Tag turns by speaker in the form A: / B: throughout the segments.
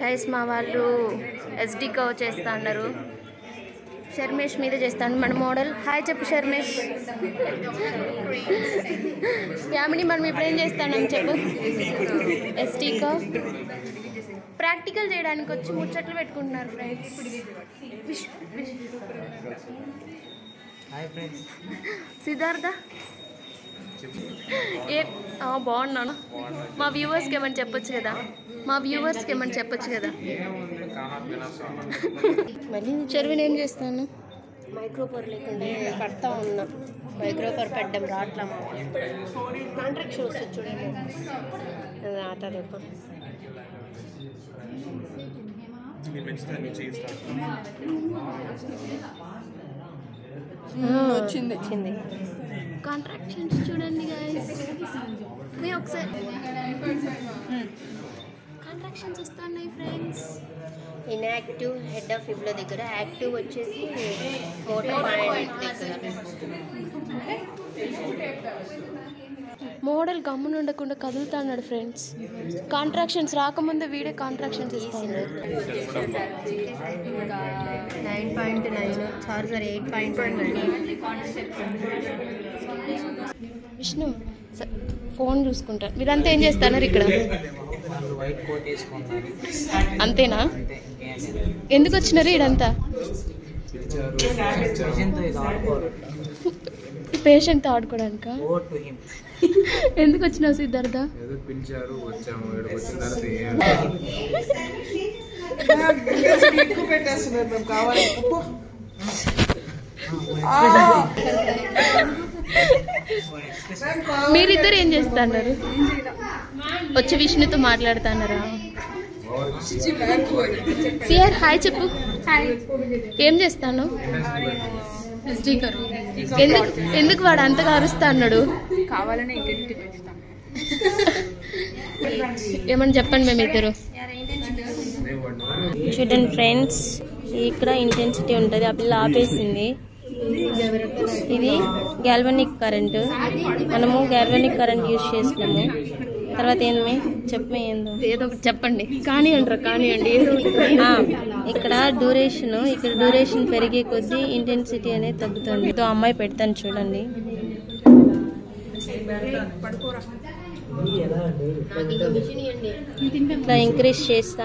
A: Guys మా వాళ్ళు SD కవ్ చేస్తా అన్నారు. శర్మేష్ మీద చేస్తాను మన మోడల్. హాయ్ చెప్పు శర్మేష్. యామిని మనం ఇప్పుడు ఏం చేస్తాను చెప్పు. ఎస్డి కవ్ ప్రాక్టికల్ చేయడానికి వచ్చి ముచ్చట్లు పెట్టుకుంటున్నారు ఫ్రెండ్స్. సిద్ధార్థ బాగున్నాను. మా వ్యూవర్స్కి ఏమని చెప్పొచ్చు కదా. చెరువుని ఏం చేస్తాను మైక్రోపర్ లేకుండా పడతా ఉన్నా. మైక్రోపర్ పెట్టడం రాట్లా మా కాంట్రాక్షన్ వస్తుంది చూడండి. आता देखो వచ్చింది కాంట్రాక్షన్స్ చూడండి గైస్. నేను ఒకసారి కాంట్రాక్షన్స్ వస్తున్నాయి ఫ్రెండ్స్. ఇన్యాక్టివ్ హెడ్ ఆఫ్ ఫిబ్లో దగ్గర, యాక్టివ్ వచ్చేసి మోటార్ పాయింట్ దగ్గర. మోడల్ గమ్మున ఉండకుండా కదులుతా అన్నాడు ఫ్రెండ్స్. కాంట్రాక్షన్స్ రాకముందే వీడే కాంట్రాక్షన్స్ ఇస్తాడు. 9.9 సారీ 8.9. విష్ణు ఫోన్ చూసుకుంటారు. మీరంతా ఏం చేస్తున్నారు ఇక్కడ? అంతేనా? ఎందుకు వచ్చినారు ఇడంతా? పేషెంట్ ఆడుకోవడానిక? ఎందుకు వచ్చినావు సిద్ధార్థ? మీరిద్దరు ఏం చేస్తున్నారు? వచ్చి విష్ణుతో మాట్లాడుతున్నారా? సిఆర్ హాయ్ చెప్పు. ఏం చేస్తాను? ఎందుకు వాడు అంతగా అరుస్తా అన్నాడు? కావాలని ఏమని చెప్పండి మేమిద్దరు. చూడండి ఫ్రెండ్స్, ఇక్కడ ఇంటెన్సిటీ ఉంటుంది. ఆ పిల్ల ఆపేసింది. ఇది గ్యాల్వనిక్ కరెంటు. మనము గ్యాల్వనిక్ కరెంట్ యూజ్ చేస్తున్నాము. తర్వాత ఏంది చెప్పమే? ఏందో ఏదో ఒకటి చెప్పండి. కానివ్వండి. ఇక్కడ డ్యూరేషన్ పెరిగే కొద్దీ ఇంటెన్సిటీ అనేది తగ్గుతుంది. ఇదో అమ్మాయి పెడతాను చూడండి. ఇట్లా ఇంక్రీజ్ చేస్తా.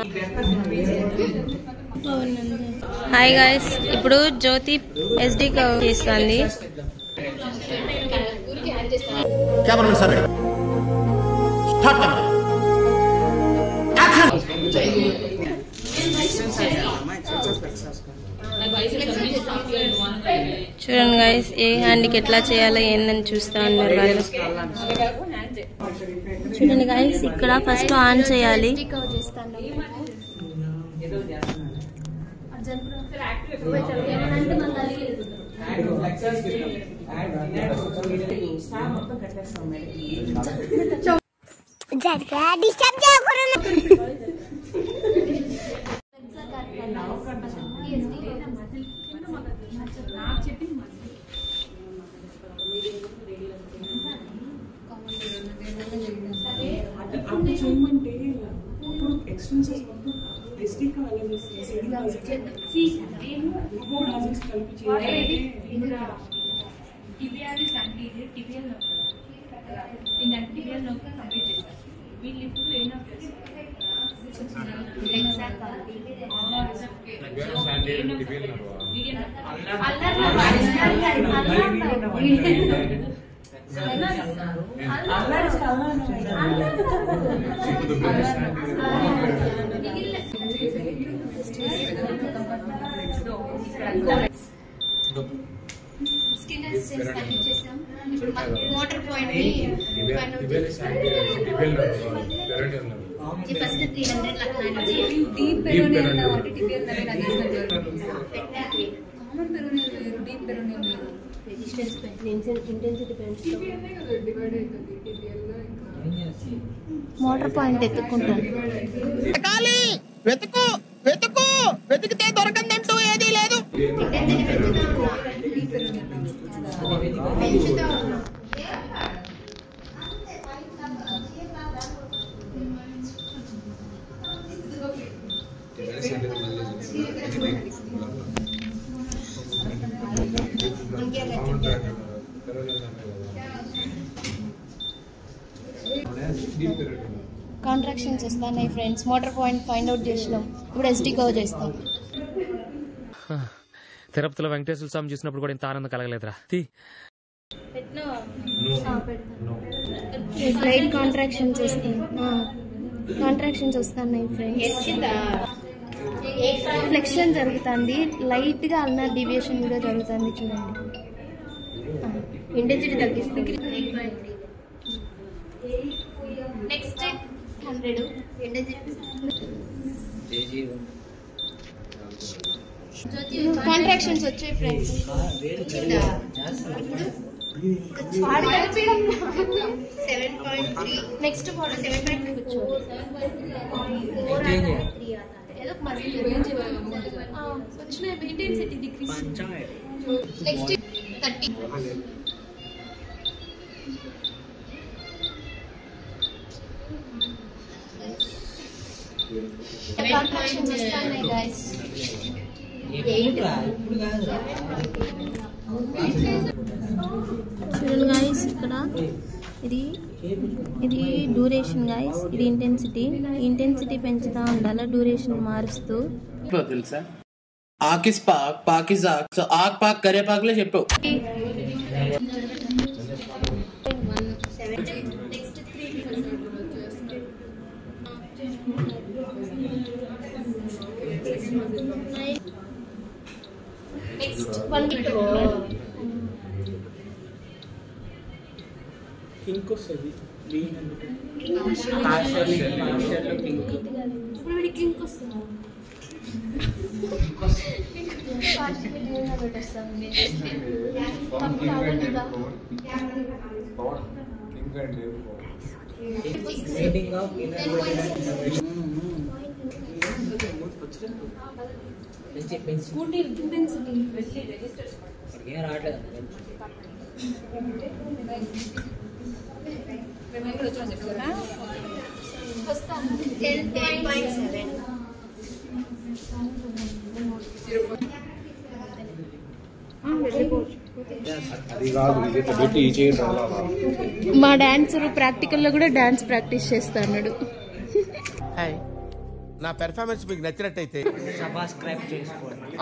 A: హాయ్ గాయస్, ఇప్పుడు జ్యోతి ఎస్డి కవ్ చేస్తుంది. చూడండి గైస్, ఏ హ్యాండ్కి ఎట్లా చేయాలో ఏందని చూస్తా ఉన్నారు వాళ్ళు. చూడండి గైస్, ఇక్కడ ఫస్ట్ ఆన్ చేయాలి. Motor point first 300 lakh deep peroneum అంటే టిబియల్ నవే నగేసిన common peroneum deep peroneum resistance intensity పెంచుతో డివైడ్ అవుతుంది టిబియల్ లో. మోటార్ పాయింట్ ఎత్తుకుంటాం. వెతికితే దొరకందంటూ ఏదీ లేదు. కాంట్రాక్షన్స్ వస్తున్నాయి friends. Motor point find out చేసినాం. ఇప్పుడు ఎస్డి కవర్ చేస్తాం.
B: తిరుపతిలో వెంకటేశ్వర స్వామి చూసినప్పుడు కూడా ఇంత ఆనందం కలగలేదురా.
A: లైట్ కాంట్రాక్షన్స్ వస్తాయి. కాంట్రాక్షన్స్ వస్తున్నాయి ఫ్రెండ్స్. ఫ్లెక్షన్ జరుగుతుంది. లైట్ గా అల్నర్ డీవియేషన్ కూడా జరుగుతుంది. చూడండి, ఇంటెన్సిటీ తగ్గిస్తుంది. నెక్స్ట్ 100 కాంట్రాక్షన్స్ వచ్చాయి ఫ్రెండ్స్. Next 7.3 next 30. కాంట్రాక్షన్స్ వస్తున్నాయి గైస్. చూడండి గైస్, ఇక్కడ ఇది డ్యూరేషన్ గైస్. ఇది ఇంటెన్సిటీ పెంచుతా ఉండాలి, డ్యూరేషన్ మారుస్తూ.
C: తెలుసా ఆకిస్ పాక్ పాకిజాక్ సో ఆక్ పాక్ కరే పాక్ లే చెప్పావు.
A: నెక్స్ట్ 1
C: పింక్ వస్తుంది.
A: మా డాన్సర్ ప్రాక్టికల్ లో కూడా డాన్స్ ప్రాక్టీస్ చేస్తాడు.
D: నా పెర్ఫార్మెన్స్ మీకు నచ్చినట్టయితే సబ్స్క్రైబ్ చేసుకోండి.